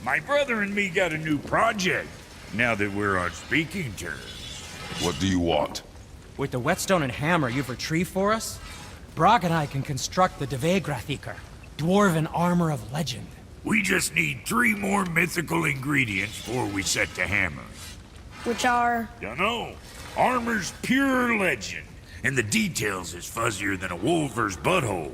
My brother and me got a new project, now that we're on speaking terms. What do you want? With the whetstone and hammer you've retrieved for us, Brock and I can construct the Dvegrathikar, dwarven armor of legend. We just need 3 more mythical ingredients before we set to hammer. Which are... Dunno. Armor's pure legend, and the details is fuzzier than a wolver's butthole.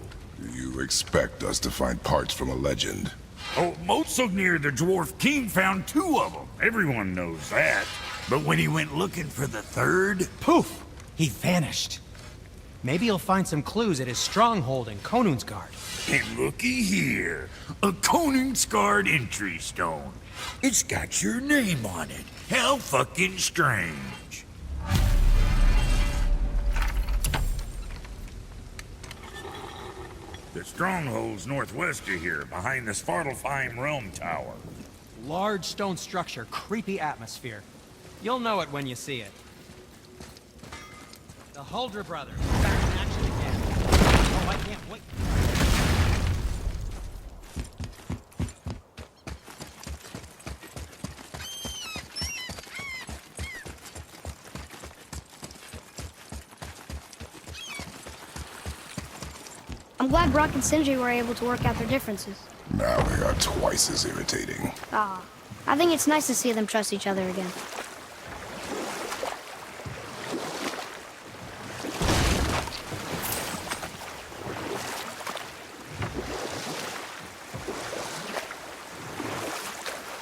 You expect us to find parts from a legend? Oh, Motsognir the Dwarf King found 2 of them. Everyone knows that. But when he went looking for the 3rd... Poof! He vanished. Maybe he'll find some clues at his stronghold in Konungsgard. And looky here, a Konungsgard entry stone. It's got your name on it. How fucking strange. The stronghold's northwest of here, behind the Svartalfheim Realm Tower. Large stone structure, creepy atmosphere. You'll know it when you see it. The Huldra brothers, back in action again. Oh, I can't wait. I'm glad Brock and Sindri were able to work out their differences. Now they are twice as irritating. I think it's nice to see them trust each other again.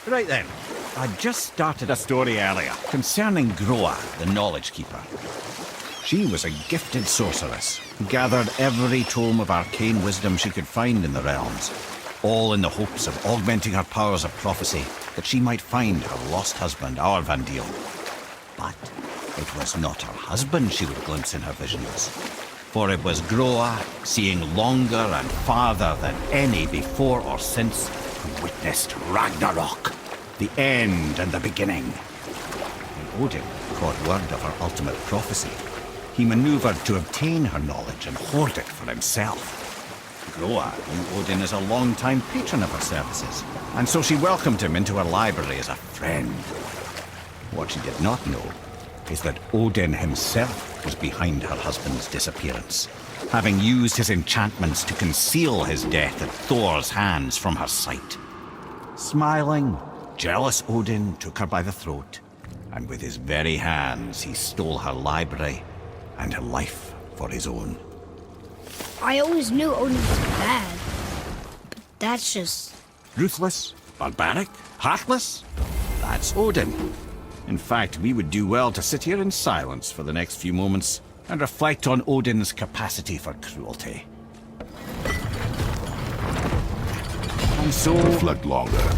Right then, I just started a story earlier concerning Groa, the Knowledge Keeper. She was a gifted sorceress who gathered every tome of arcane wisdom she could find in the realms, all in the hopes of augmenting her powers of prophecy that she might find her lost husband, Aurvandil. But it was not her husband she would glimpse in her visions, for it was Groa, seeing longer and farther than any before or since, who witnessed Ragnarok, the end and the beginning. When Odin caught word of her ultimate prophecy, he maneuvered to obtain her knowledge and hoard it for himself. Groa knew Odin as a long-time patron of her services, and so she welcomed him into her library as a friend. What she did not know is that Odin himself was behind her husband's disappearance, having used his enchantments to conceal his death at Thor's hands from her sight. Smiling, jealous Odin took her by the throat, and with his very hands he stole her library and her life for his own. I always knew Odin was bad, but that's just... Ruthless, barbaric, heartless? That's Odin. In fact, we would do well to sit here in silence for the next few moments and reflect on Odin's capacity for cruelty. And so... Reflect longer.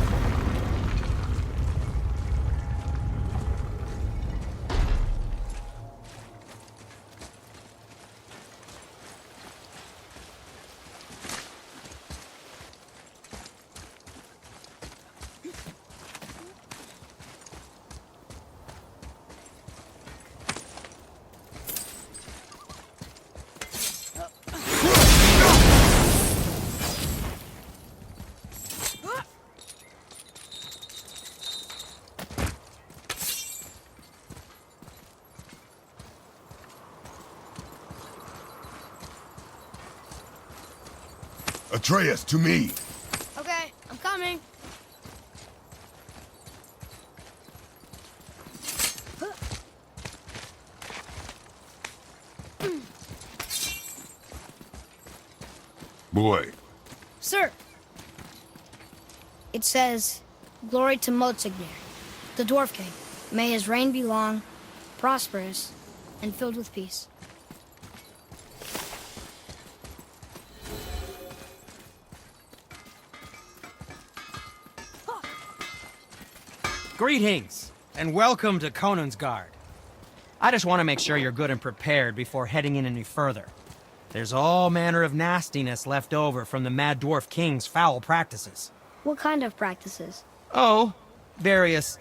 Atreus, to me! Okay, I'm coming. Boy. Sir. It says, "Glory to Motsognir, the Dwarf King. May his reign be long, prosperous, and filled with peace." Greetings, and welcome to Konungsgard. I just want to make sure you're good and prepared before heading in any further. There's all manner of nastiness left over from the Mad Dwarf King's foul practices. What kind of practices? Oh, various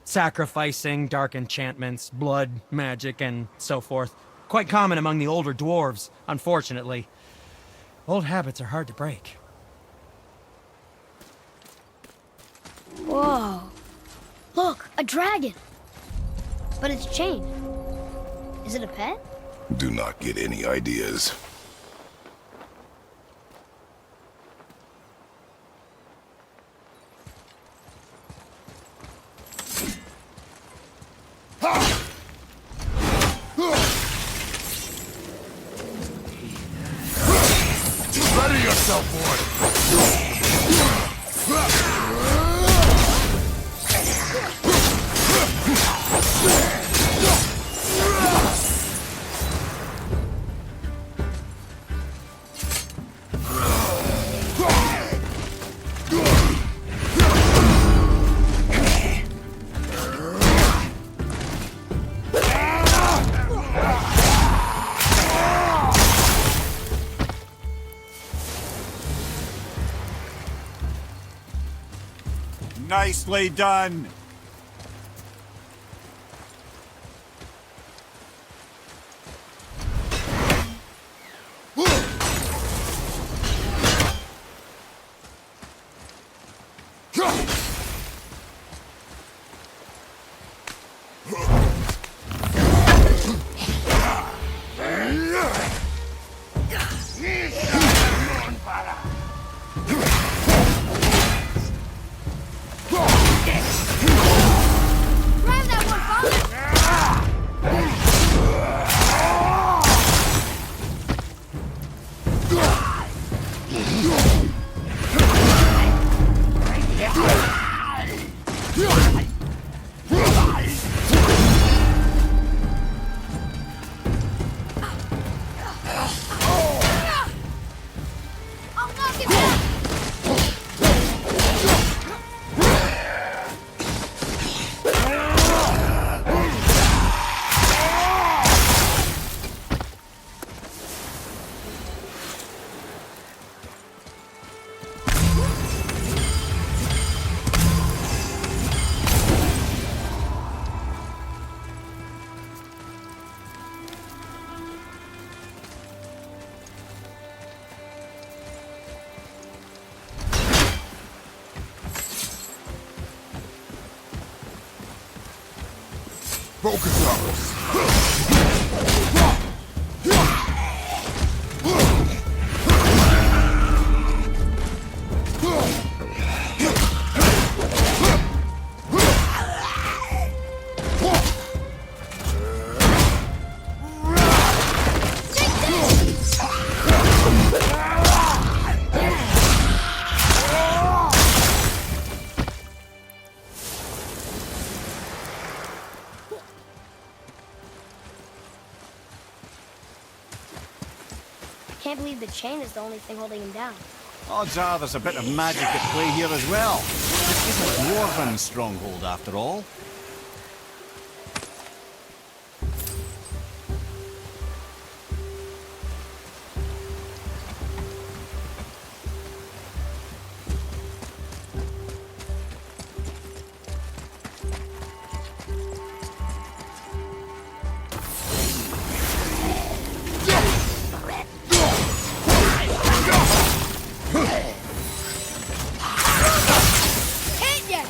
sacrificing, dark enchantments, blood, magic, and so forth. Quite common among the older dwarves, unfortunately. Old habits are hard to break. Whoa. Look, a dragon. But it's chained. Is it a pet? Do not get any ideas. Ready yourself, boy! Nicely done. Grab that one, Father! I'll knock him down! Focus up. Can't believe the chain is the only thing holding him down. Odds are there's a bit of magic at play here as well. It's a dwarven stronghold after all. Hit ya!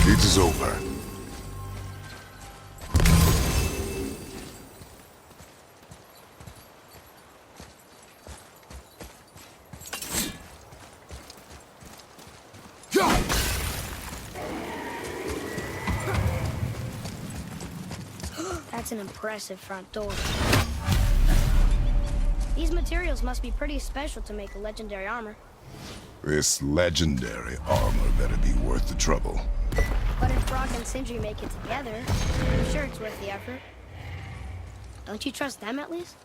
It is over. That's an impressive front door. These materials must be pretty special to make a legendary armor. This legendary armor better be worth the trouble. But if Brock and Sindri make it together, I'm sure it's worth the effort. Don't you trust them at least?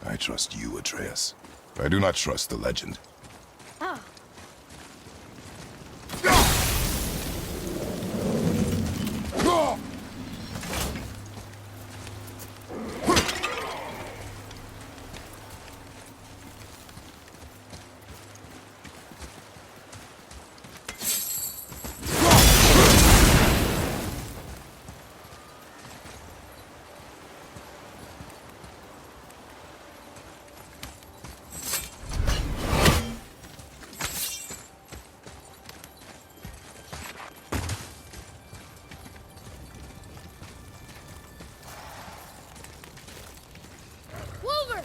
I trust you, Atreus. I do not trust the legend. Oh. Wolver!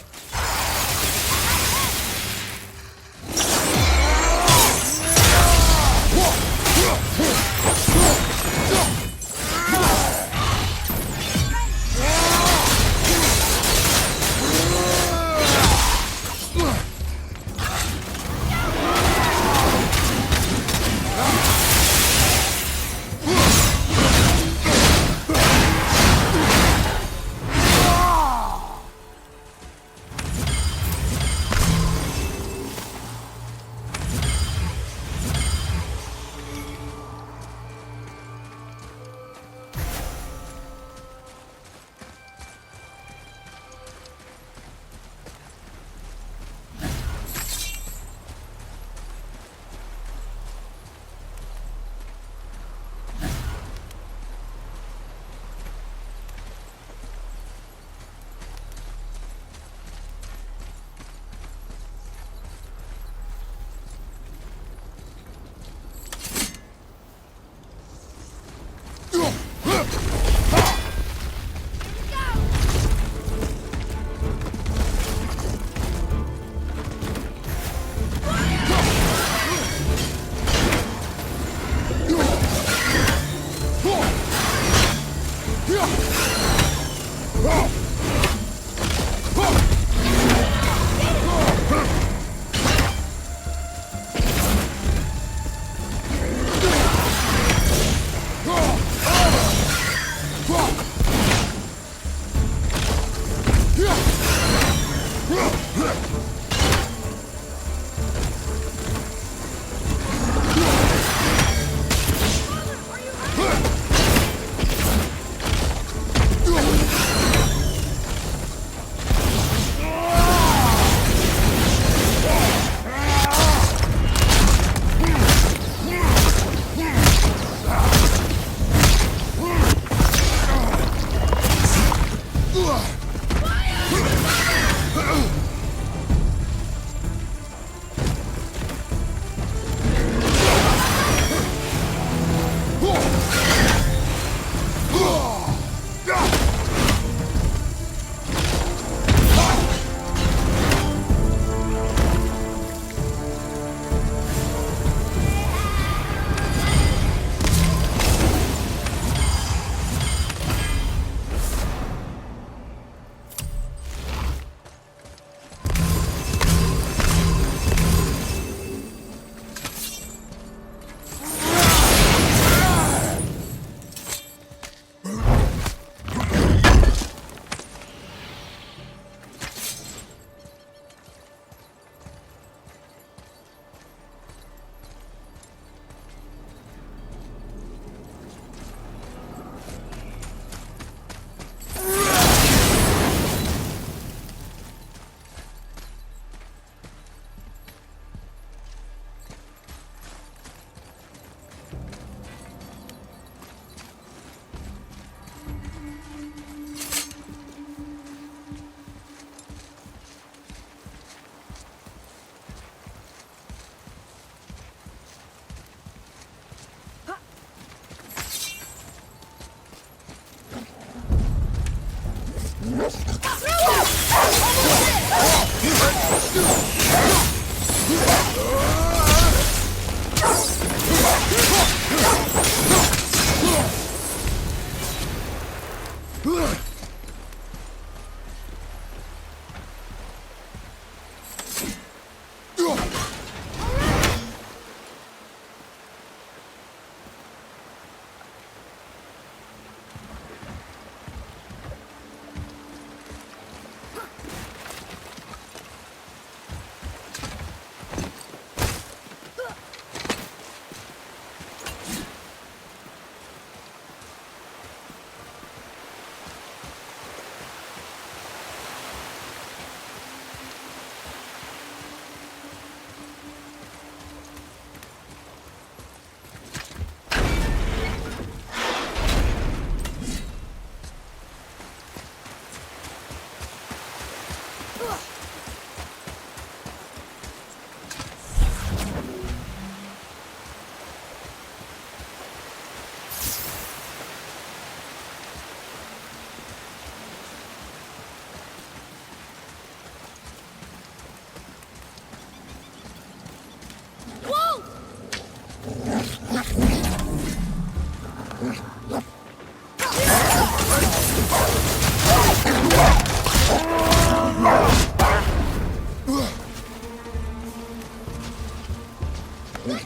Look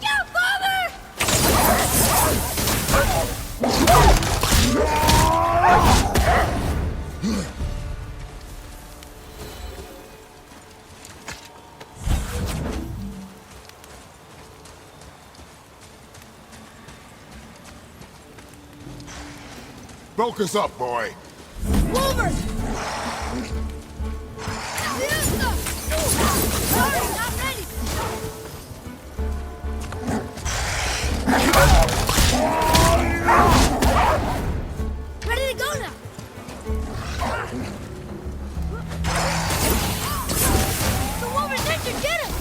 out, Father! Focus up, boy. Wolver! Sorry, not ready. Ready to go now. The Wolver's injured, get him!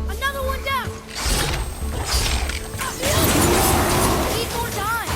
Another one down. Need more time.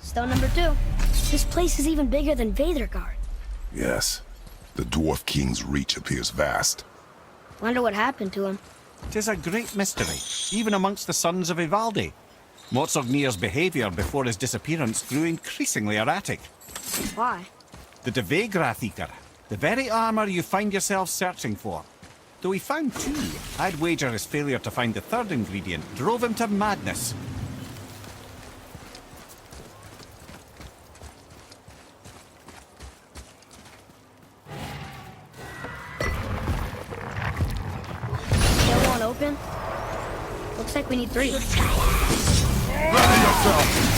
Stone number 2. This place is even bigger than Vadergard. Yes. The Dwarf King's reach appears vast. Wonder what happened to him. 'Tis a great mystery, even amongst the sons of Ivaldi. Motsognir's behaviour before his disappearance grew increasingly erratic. Why? The Devegrathikr, the very armour you find yourself searching for. Though he found 2, I'd wager his failure to find the 3rd ingredient drove him to madness. Still won't open? Looks like we need 3. Ready yourself!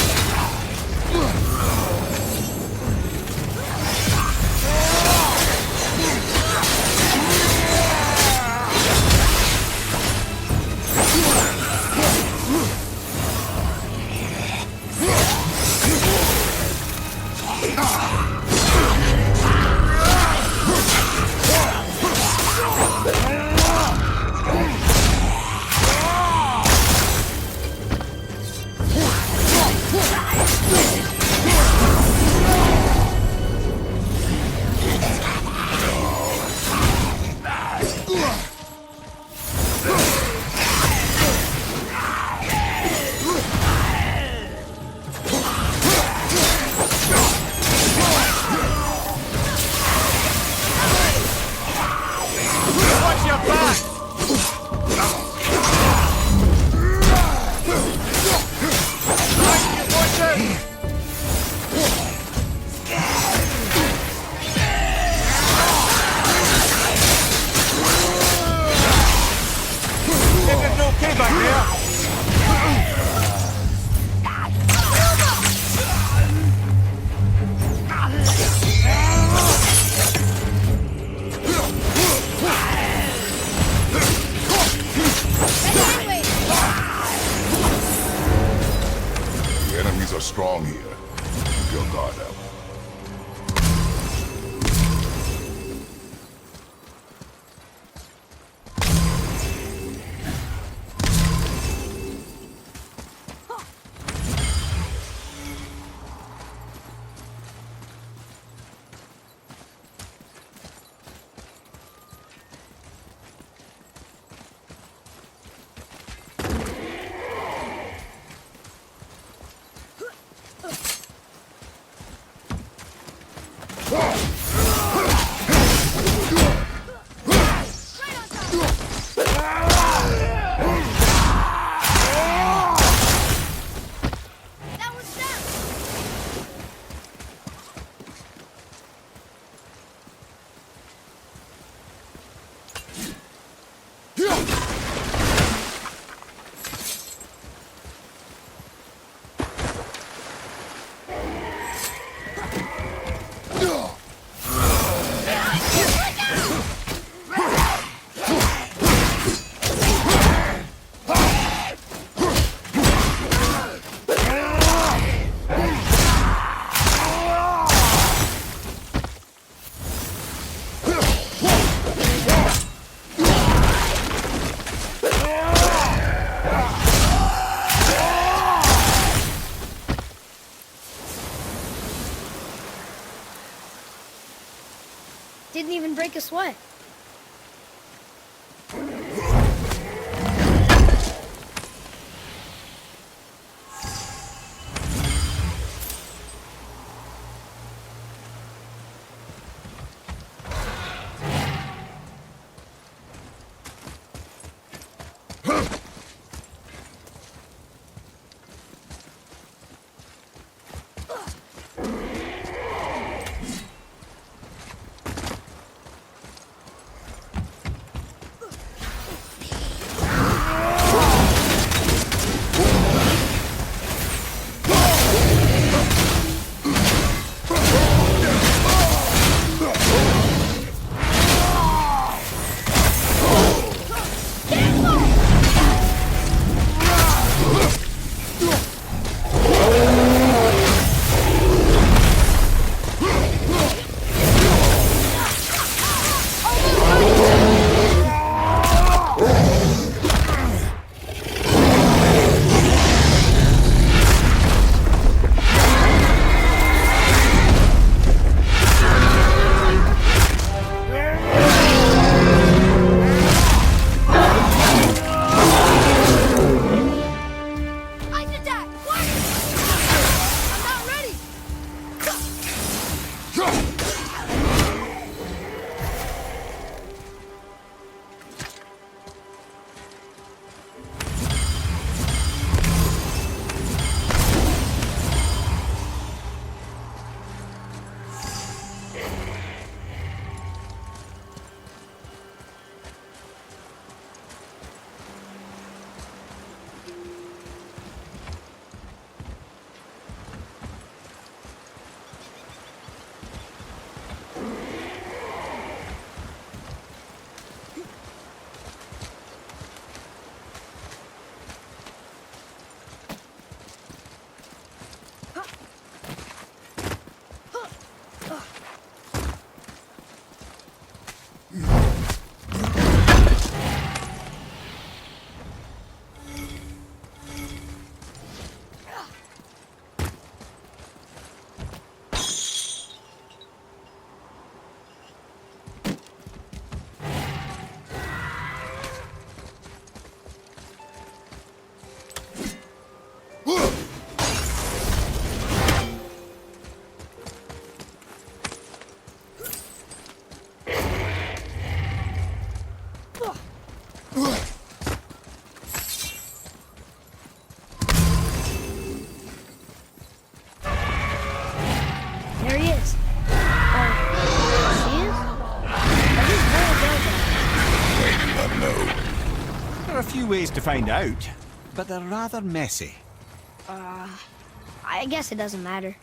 strong here. Keep your guard up. Didn't even break a sweat. Few ways to find out, but they're rather messy. I guess it doesn't matter.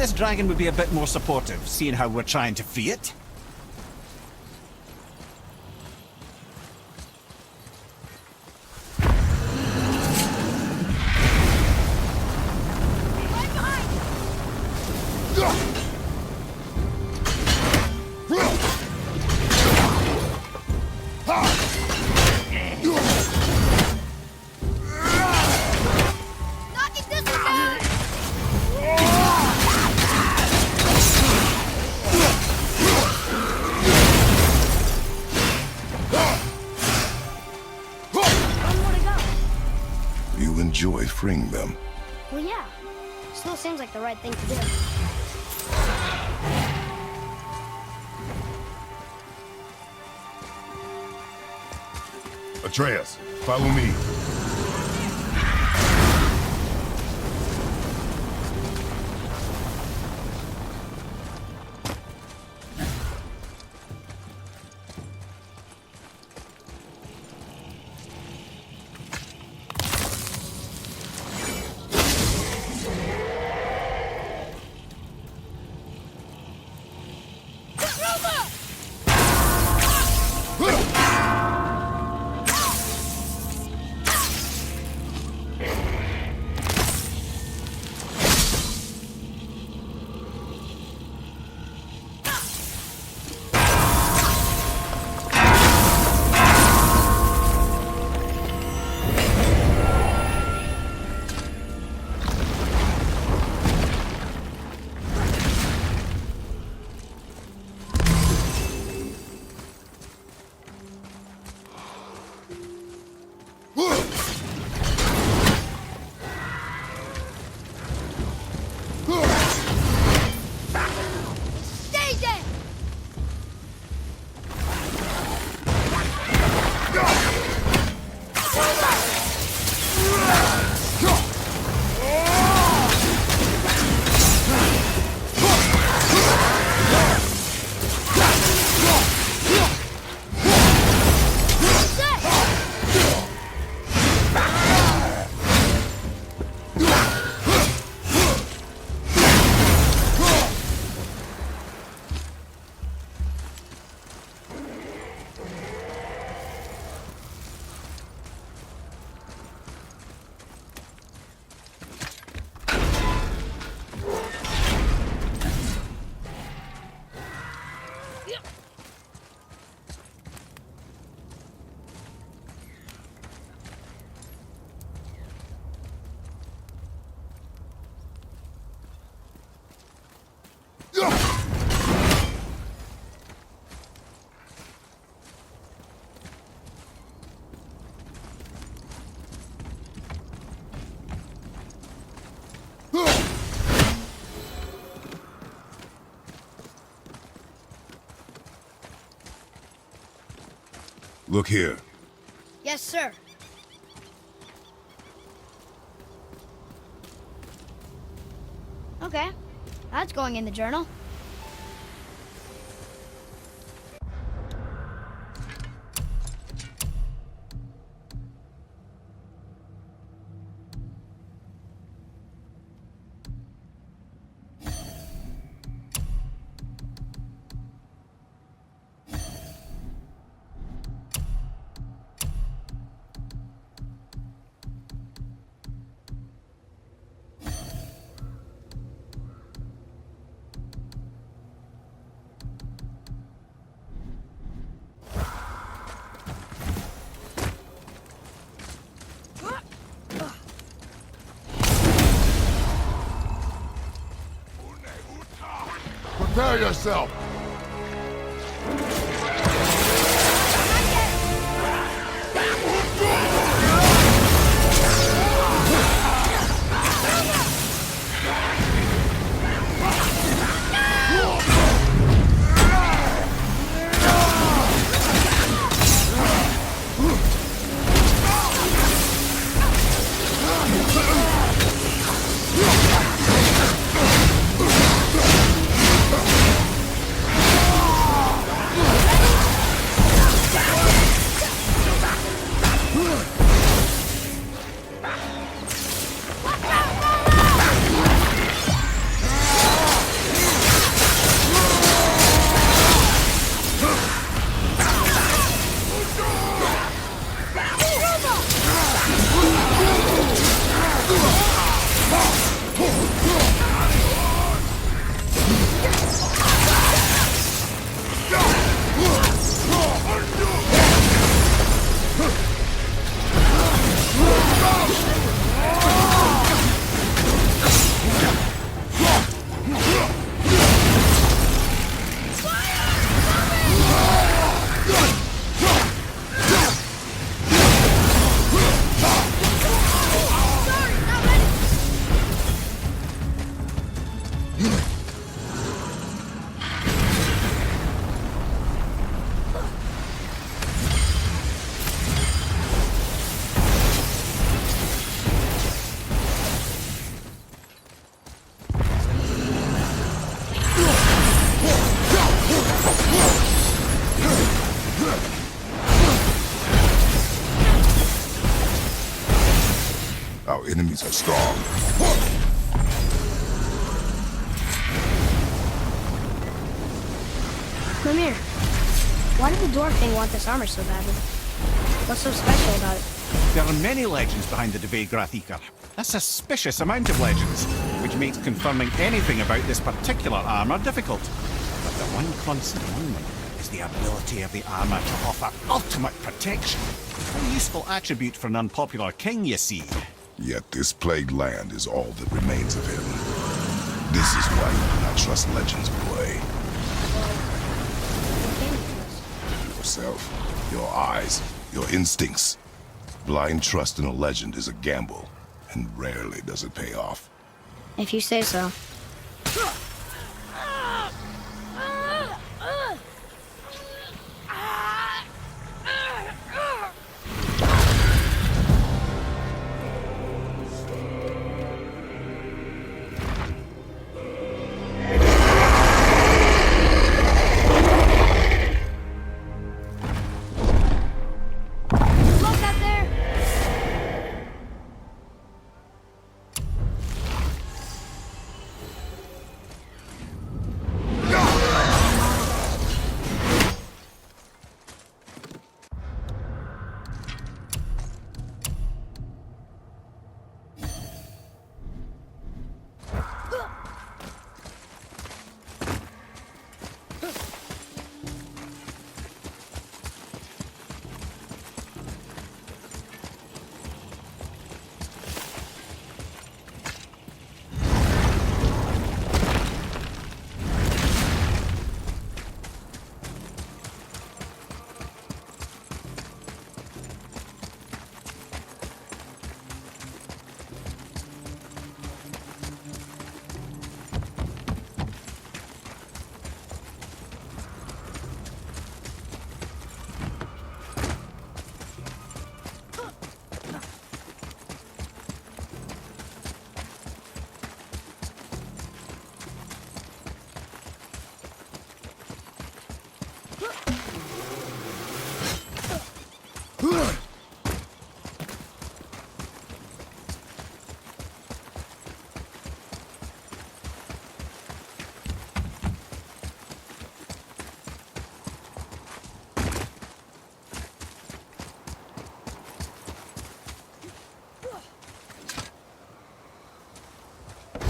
this dragon would be a bit more supportive, seeing how we're trying to free it. You enjoy freeing them. Well, yeah. Still seems like the right thing to do. Atreus, follow me. Look here. Yes, sir. Okay. That's going in the journal. Prepare yourself! Your enemies are strong. Mimir, why did the Dwarf King want this armor so badly? What's so special about it? There are many legends behind the Dve Grathikar. A suspicious amount of legends, which makes confirming anything about this particular armor difficult. But the one constant among them is the ability of the armor to offer ultimate protection. A useful attribute for an unpopular king, you see. Yet this plagued land is all that remains of him. This is why you do not trust legends, boy. Yourself, your eyes, your instincts. Blind trust in a legend is a gamble, and rarely does it pay off. If you say so. Look out there!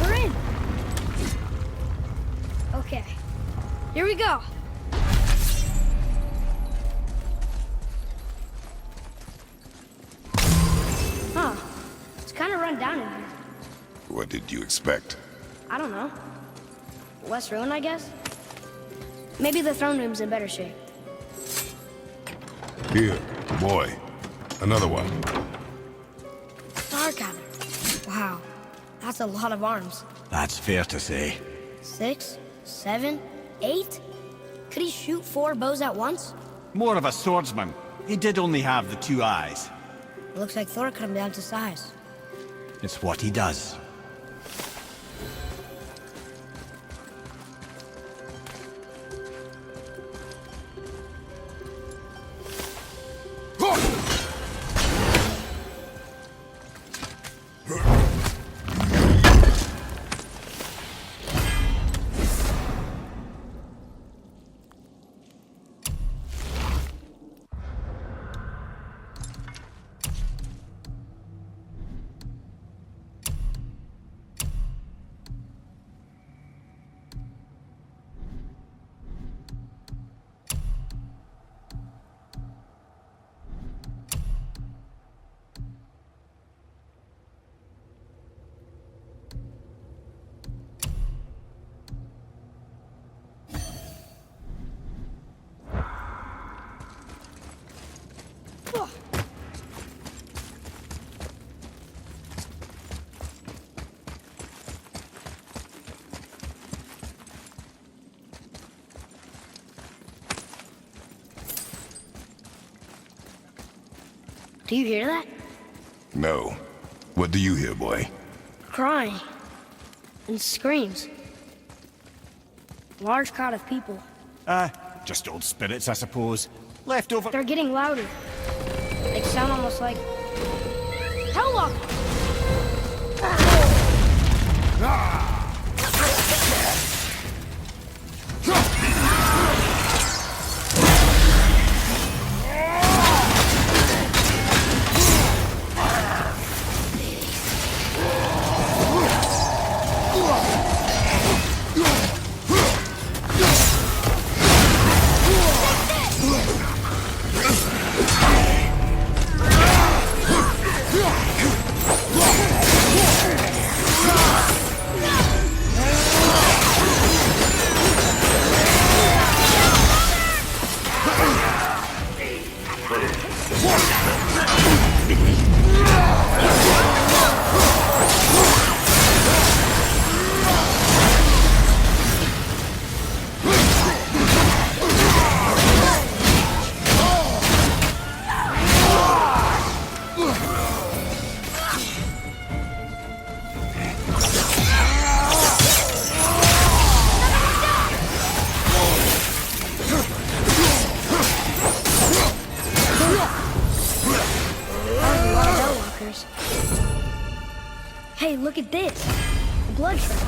We're in! Okay, here we go. Huh, it's kind of run down in here. What did you expect? I don't know. Less ruin, I guess? Maybe the throne room's in better shape. Here, boy. Another one. Starkadder. Wow, that's a lot of arms. That's fair to say. 6, 7, 8? Could he shoot 4 bows at once? More of a swordsman. He did only have the 2 eyes. It looks like Thor cut him down to size. It's what he does. Do you hear that? No. What do you hear, boy? Crying. And screams. Large crowd of people. Just old spirits, I suppose. Left over. They're getting louder. They sound almost like... Helllock! Hey, look at this. A blood trail.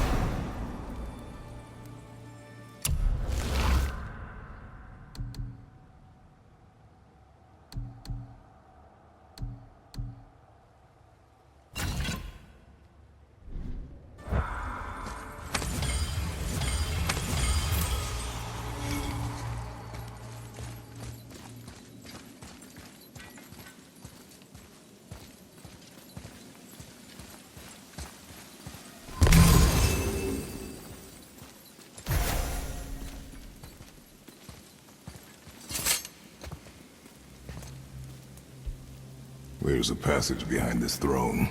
There's a passage behind this throne.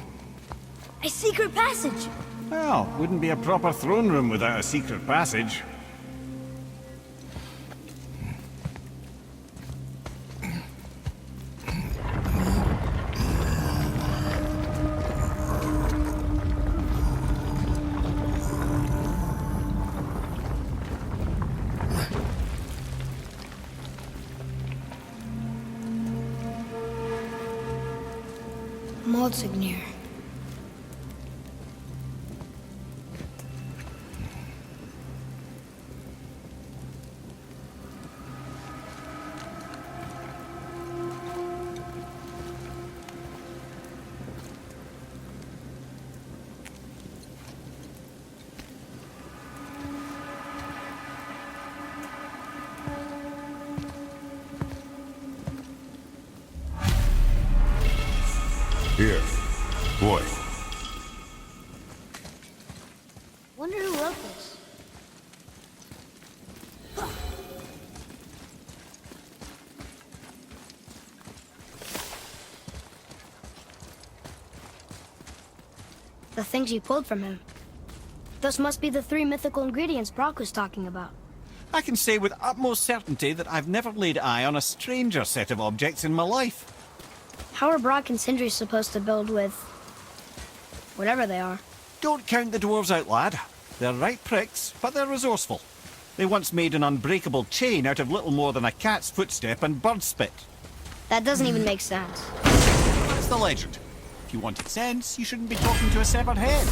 A secret passage! Well, wouldn't be a proper throne room without a secret passage. Motsognir. Here, boy. Wonder who wrote this. The things you pulled from him. Those must be the 3 mythical ingredients Brock was talking about. I can say with utmost certainty that I've never laid eye on a stranger set of objects in my life. How are Brock and Sindri supposed to build with... whatever they are? Don't count the dwarves out, lad. They're right pricks, but they're resourceful. They once made an unbreakable chain out of little more than a cat's footstep and bird spit. That doesn't even make sense. That's the legend. If you wanted sense, you shouldn't be talking to a severed head.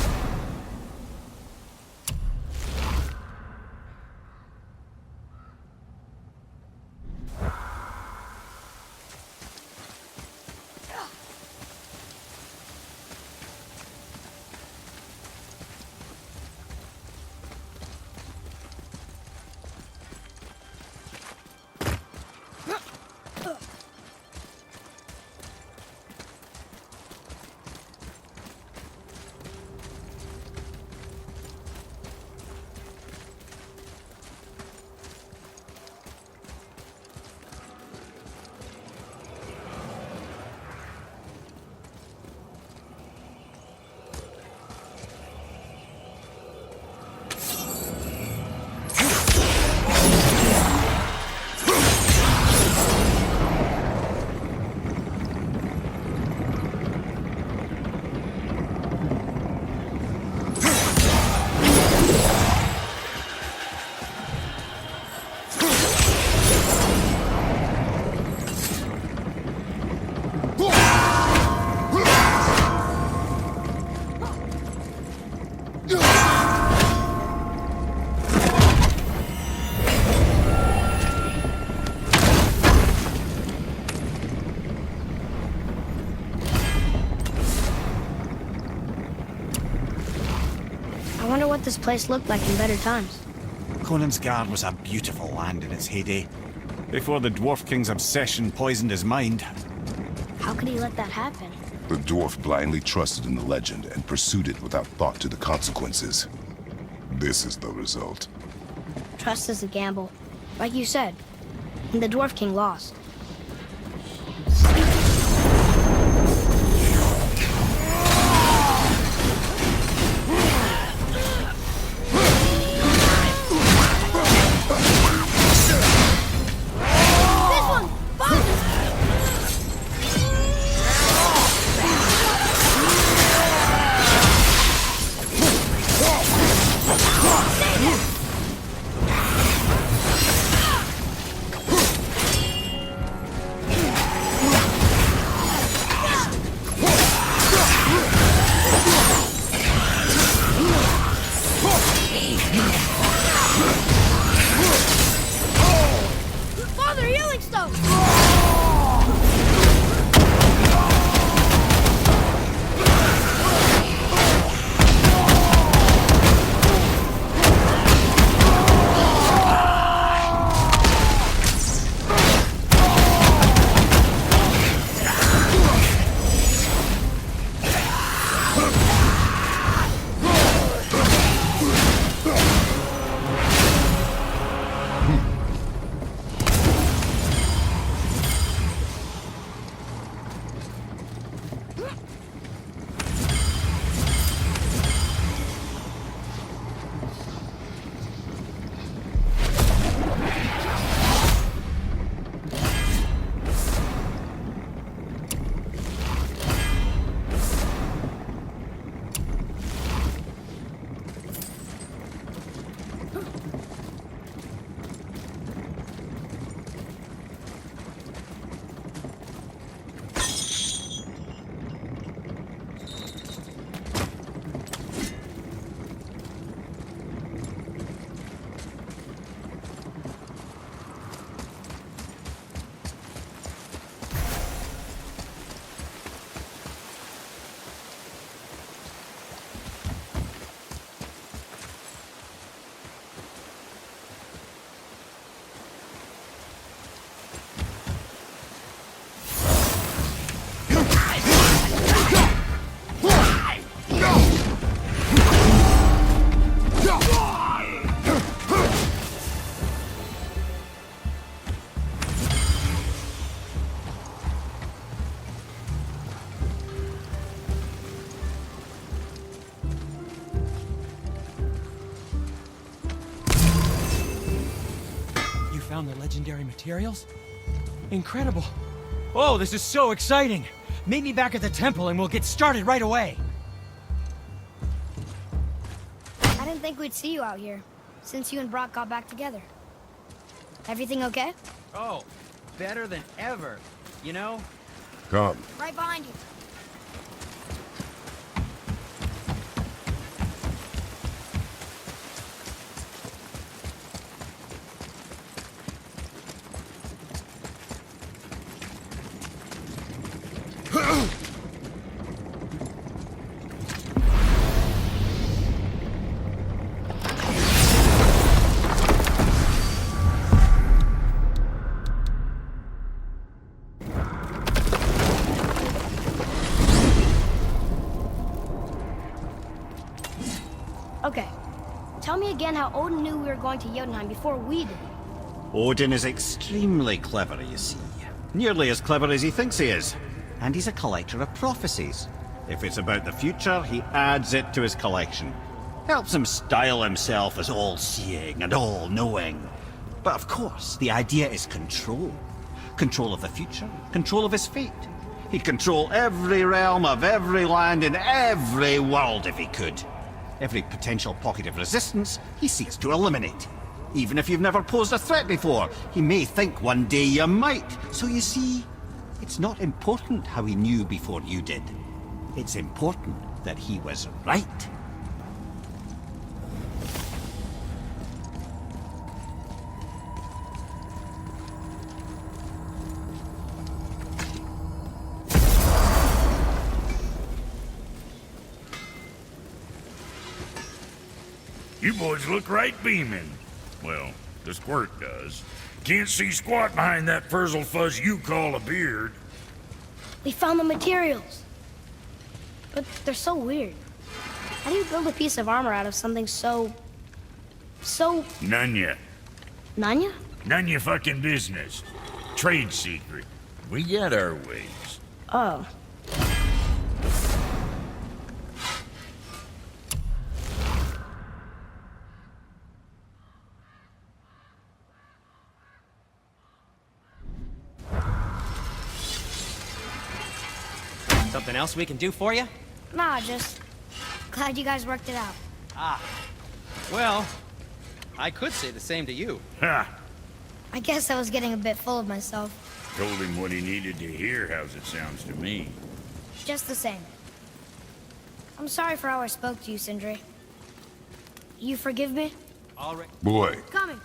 this place looked like in better times. Conan's Guard was a beautiful land in its heyday, before the Dwarf King's obsession poisoned his mind. How could he let that happen? The dwarf blindly trusted in the legend and pursued it without thought to the consequences. This is the result. Trust is a gamble. Like you said. And the Dwarf King lost. Father, healing stone! Found the legendary materials? Incredible. Oh, this is so exciting. Meet me back at the temple and we'll get started right away. I didn't think we'd see you out here, since you and Brock got back together. Everything okay? Oh, better than ever. You know? Come. Right behind you. Okay. Tell me again how Odin knew we were going to Jotunheim before we did. Odin is extremely clever, you see. Nearly as clever as he thinks he is. And he's a collector of prophecies. If it's about the future, he adds it to his collection. Helps him style himself as all-seeing and all-knowing. But of course, the idea is control. Control of the future, control of his fate. He'd control every realm of every land in every world if he could. Every potential pocket of resistance, he seeks to eliminate. Even if you've never posed a threat before, he may think one day you might. So you see, it's not important how he knew before you did. It's important that he was right. You boys look right beaming. Well, the squirt does. Can't see squat behind that frizzle fuzz you call a beard. We found the materials. But they're so weird. How do you build a piece of armor out of something so... None yet. Nanya? None your fucking business. Trade secret. We got our ways. Oh. Something else we can do for you? Nah, just... glad you guys worked it out. Ah. Well, I could say the same to you. Ha! I guess I was getting a bit full of myself. Told him what he needed to hear, how's it sounds to me. Just the same. I'm sorry for how I spoke to you, Sindri. You forgive me? All right. Boy, Coming.